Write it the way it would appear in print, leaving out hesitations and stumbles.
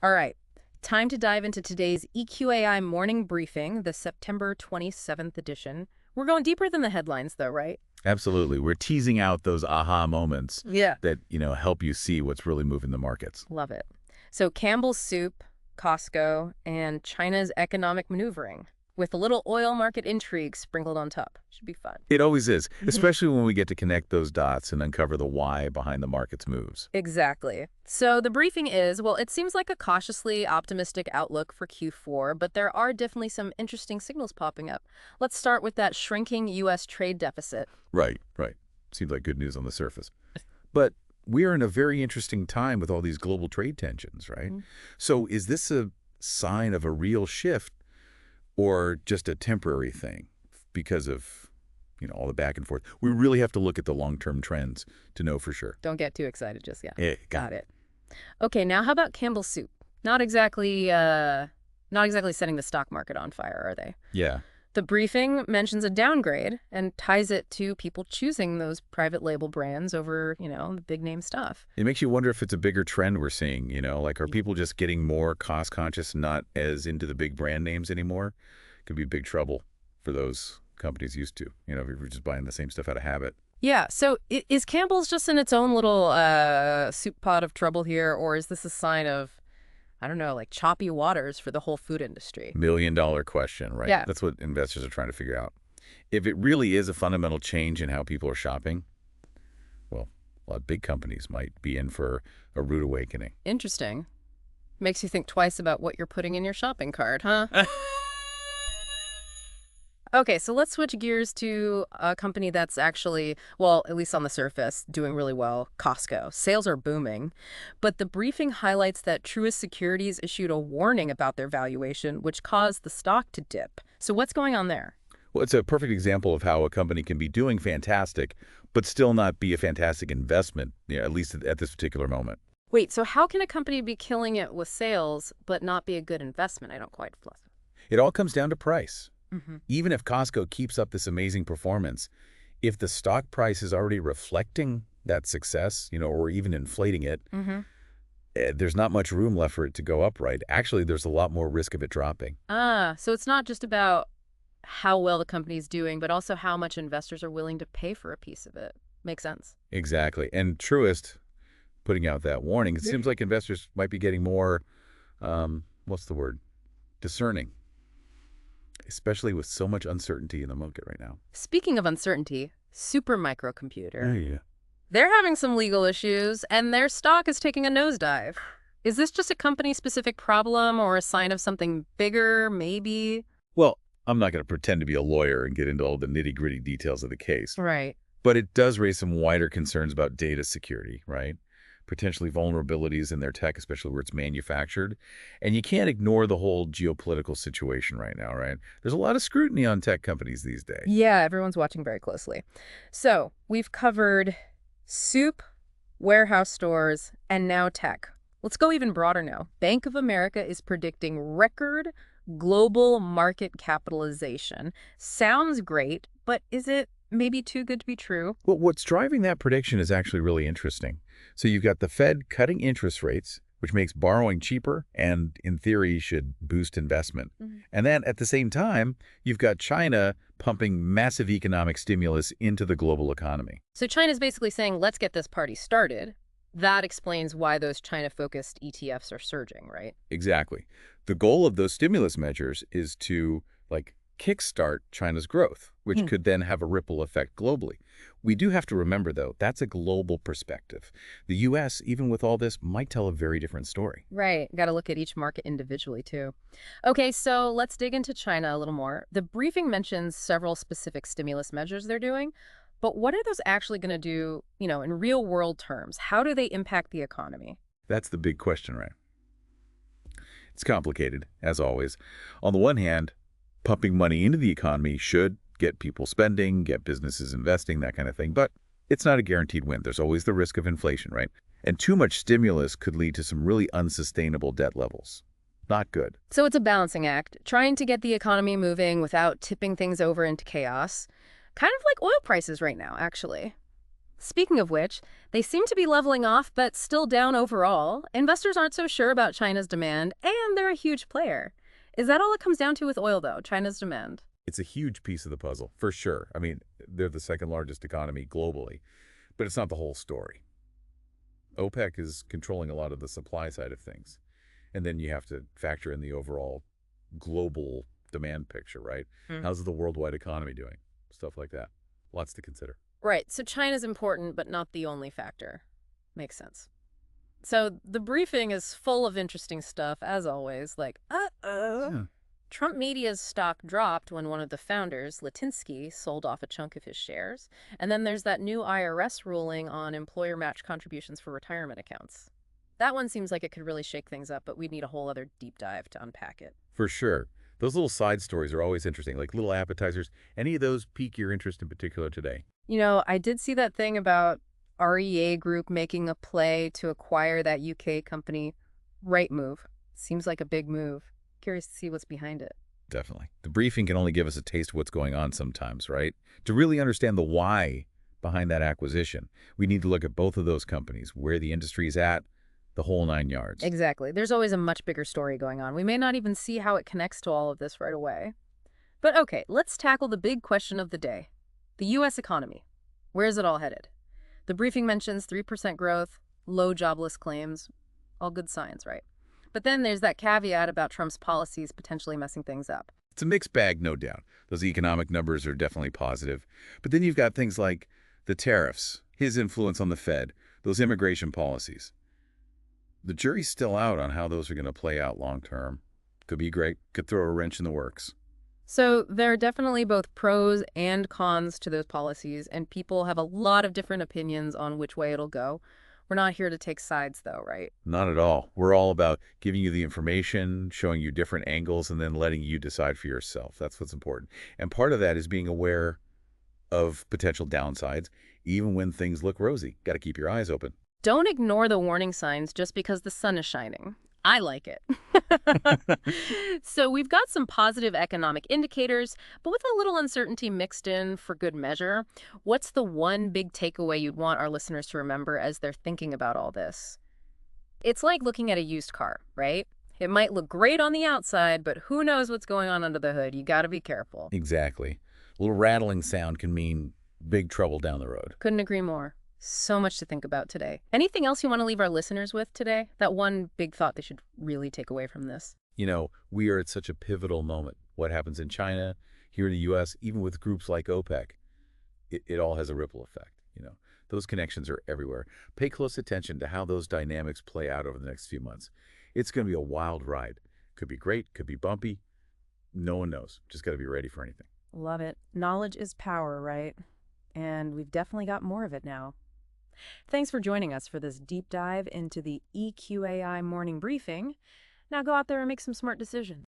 All right, time to dive into today's EQAI Morning Briefing, the September 27th edition. We're going deeper than the headlines, though, right? Absolutely. We're teasing out those aha moments Yeah. that, help you see what's really moving the markets. Love it. So Campbell's soup, Costco, and China's economic maneuvering, with a little oil market intrigue sprinkled on top. Should be fun. It always is, especially when we get to connect those dots and uncover the why behind the market's moves. Exactly. So the briefing is, well, it seems like a cautiously optimistic outlook for Q4, but there are definitely some interesting signals popping up. Let's start with that shrinking U.S. trade deficit. Right, right. Seems like good news on the surface. But we are in a very interesting time with all these global trade tensions, right? So is this a sign of a real shift or just a temporary thing because of, all the back and forth? We really have to look at the long-term trends to know for sure. Don't get too excited just yet. Got it. Okay, now how about Campbell's soup? Not exactly setting the stock market on fire, are they? Yeah. The briefing mentions a downgrade and ties it to people choosing those private label brands over, the big name stuff. It makes you wonder if it's a bigger trend we're seeing, like are people just getting more cost conscious, not as into the big brand names anymore? Could be big trouble for those companies used to, if you're just buying the same stuff out of habit. Yeah, so is Campbell's just in its own little soup pot of trouble here, or is this a sign of, I don't know, like choppy waters for the whole food industry? $1 million question, right? Yeah. That's what investors are trying to figure out. If it really is a fundamental change in how people are shopping, well, a lot of big companies might be in for a rude awakening. Interesting. Makes you think twice about what you're putting in your shopping cart, huh? Okay, so let's switch gears to a company that's actually, well, at least on the surface, doing really well, Costco. Sales are booming. But the briefing highlights that Truist Securities issued a warning about their valuation, which caused the stock to dip. So what's going on there? Well, it's a perfect example of how a company can be doing fantastic, but still not be a fantastic investment, at least at this particular moment. Wait, so how can a company be killing it with sales, but not be a good investment? I don't quite fluff. It all comes down to price. Even if Costco keeps up this amazing performance, if the stock price is already reflecting that success, or even inflating it, there's not much room left for it to go up, right? Actually, there's a lot more risk of it dropping. So it's not just about how well the company's doing, but also how much investors are willing to pay for a piece of it. Makes sense. Exactly. And Truist putting out that warning, it seems like investors might be getting more, what's the word? Discerning. Especially with so much uncertainty in the market right now. Speaking of uncertainty, Supermicrocomputer. Yeah. They're having some legal issues, and their stock is taking a nosedive. Is this just a company-specific problem or a sign of something bigger, maybe? Well, I'm not going to pretend to be a lawyer and get into all the nitty-gritty details of the case. Right. But it does raise some wider concerns about data security, right? Potentially vulnerabilities in their tech, especially where it's manufactured. And you can't ignore the whole geopolitical situation right now, right? There's a lot of scrutiny on tech companies these days. Yeah, everyone's watching very closely. So we've covered soup, warehouse stores, and now tech. Let's go even broader now. Bank of America is predicting record global market capitalization. Sounds great, but is it maybe too good to be true? Well, what's driving that prediction is actually really interesting. So you've got the Fed cutting interest rates, which makes borrowing cheaper and, in theory, should boost investment. And then, at the same time, you've got China pumping massive economic stimulus into the global economy. So China's basically saying, let's get this party started. That explains why those China-focused ETFs are surging, right? Exactly. The goal of those stimulus measures is to, kickstart China's growth, which could then have a ripple effect globally. We do have to remember, though, that's a global perspective. The U.S., even with all this, might tell a very different story. Right. Got to look at each market individually, too. Okay, so let's dig into China a little more. The briefing mentions several specific stimulus measures they're doing, but what are those actually going to do, in real-world terms? How do they impact the economy? That's the big question, right? It's complicated, as always. On the one hand, pumping money into the economy should get people spending, get businesses investing, that kind of thing. But it's not a guaranteed win. There's always the risk of inflation, right? And too much stimulus could lead to some really unsustainable debt levels. Not good. So it's a balancing act, trying to get the economy moving without tipping things over into chaos. Kind of like oil prices right now, actually. Speaking of which, they seem to be leveling off, but still down overall. Investors aren't so sure about China's demand, and they're a huge player. Is that all it comes down to with oil, though, China's demand? It's a huge piece of the puzzle, for sure. I mean, they're the second largest economy globally, but it's not the whole story. OPEC is controlling a lot of the supply side of things. And then you have to factor in the overall global demand picture, right? How's the worldwide economy doing? Stuff like that. Lots to consider. Right, so China's important, but not the only factor. Makes sense. So the briefing is full of interesting stuff, as always, like, Yeah. Trump Media's stock dropped when one of the founders, Litinsky, sold off a chunk of his shares. And then there's that new IRS ruling on employer match contributions for retirement accounts. That one seems like it could really shake things up, but we'd need a whole other deep dive to unpack it. For sure. Those little side stories are always interesting, like little appetizers. Any of those pique your interest in particular today? You know, I did see that thing about REA Group making a play to acquire that UK company, Rightmove. Seems like a big move. Curious to see what's behind it. Definitely. The briefing can only give us a taste of what's going on sometimes, right? To really understand the why behind that acquisition, we need to look at both of those companies, where the industry is at, the whole 9 yards. Exactly. There's always a much bigger story going on. We may not even see how it connects to all of this right away. But okay, let's tackle the big question of the day. The U.S. economy. Where's it all headed? The briefing mentions 3% growth, low jobless claims, all good signs, right? But then there's that caveat about Trump's policies potentially messing things up. It's a mixed bag, no doubt. Those economic numbers are definitely positive. But then you've got things like the tariffs, his influence on the Fed, those immigration policies. The jury's still out on how those are going to play out long term. Could be great, could throw a wrench in the works. So there are definitely both pros and cons to those policies, and people have a lot of different opinions on which way it'll go. We're not here to take sides, though, right? Not at all. We're all about giving you the information, showing you different angles, and then letting you decide for yourself. That's what's important. And part of that is being aware of potential downsides, even when things look rosy. Got to keep your eyes open. Don't ignore the warning signs just because the sun is shining. I like it. So we've got some positive economic indicators, but with a little uncertainty mixed in for good measure. What's the one big takeaway you'd want our listeners to remember as they're thinking about all this? It's like looking at a used car, right? It might look great on the outside, but who knows what's going on under the hood. You got to be careful. Exactly. A little rattling sound can mean big trouble down the road. Couldn't agree more. So much to think about today. Anything else you want to leave our listeners with today? That one big thought they should really take away from this? You know, we are at such a pivotal moment. What happens in China, here in the U.S., even with groups like OPEC, it all has a ripple effect. You know, those connections are everywhere. Pay close attention to how those dynamics play out over the next few months. It's going to be a wild ride. Could be great, could be bumpy. No one knows. Just got to be ready for anything. Love it. Knowledge is power, right? And we've definitely got more of it now. Thanks for joining us for this deep dive into the EQAI Morning Briefing. Now go out there and make some smart decisions.